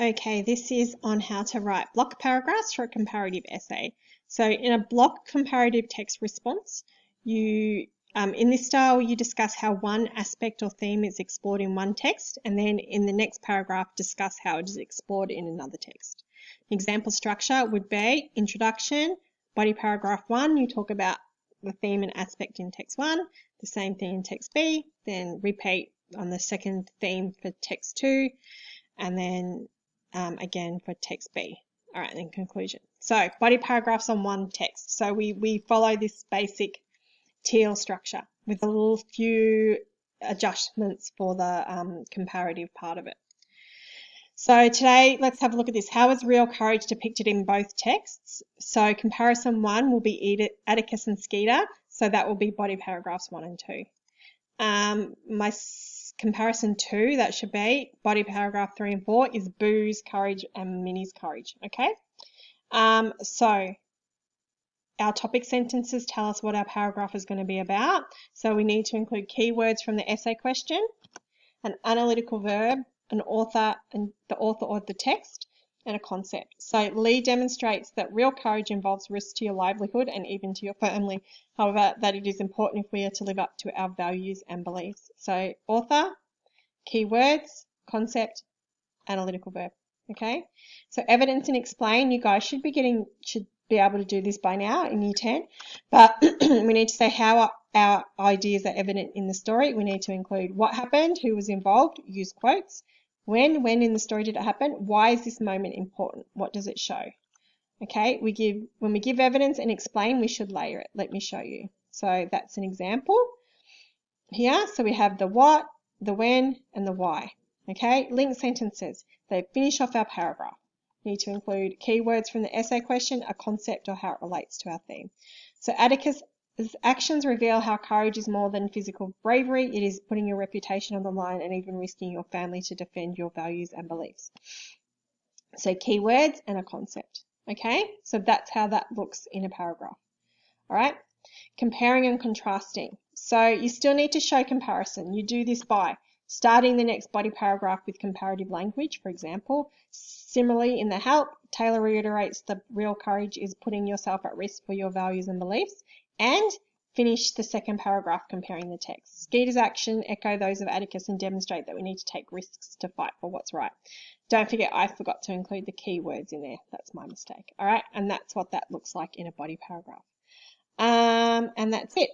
Okay, this is on how to write block paragraphs for a comparative essay. So in a block comparative text response, in this style, you discuss how one aspect or theme is explored in one text, and then in the next paragraph, discuss how it is explored in another text. Example structure would be introduction, body paragraph 1, you talk about the theme and aspect in text 1, the same thing in text B, then repeat on the second theme for text 2, and then again for text B. All right, then conclusion. So body paragraphs on one text. So we follow this basic teal structure with a little few adjustments for the comparative part of it. So today, let's have a look at this. How is real courage depicted in both texts? So comparison 1 will be Atticus and Skeeter. So that will be body paragraphs 1 and 2. My comparison 2, that should be body paragraph 3 and 4, is Boo's courage and Minnie's courage. Okay. So our topic sentences tell us what our paragraph is going to be about. So we need to include keywords from the essay question, an analytical verb, an author and the author or the text, and a concept. So Lee demonstrates that real courage involves risk to your livelihood and even to your family. However, that it is important if we are to live up to our values and beliefs. So author, keywords, concept, analytical verb. Okay. So evidence and explain. You guys should be able to do this by now in year 10. But we need to say how our ideas are evident in the story. We need to include what happened, who was involved, use quotes. When in the story did it happen? Why is this moment important? What does it show? Okay, when we give evidence and explain, we should layer it. Let me show you. So that's an example here. So we have the what, the when, and the why. Okay, link sentences. They finish off our paragraph. We need to include keywords from the essay question, a concept, or how it relates to our theme. So Atticus' actions reveal how courage is more than physical bravery. It is putting your reputation on the line and even risking your family to defend your values and beliefs. So keywords and a concept. Okay, so that's how that looks in a paragraph. All right, comparing and contrasting. So you still need to show comparison. You do this by starting the next body paragraph with comparative language, for example. Similarly, in the help, Taylor reiterates that real courage is putting yourself at risk for your values and beliefs, and finish the second paragraph comparing the text. Skeeter's actions echo those of Atticus and demonstrate that we need to take risks to fight for what's right. Don't forget, I forgot to include the keywords in there. That's my mistake. All right, and that's what that looks like in a body paragraph. And that's it.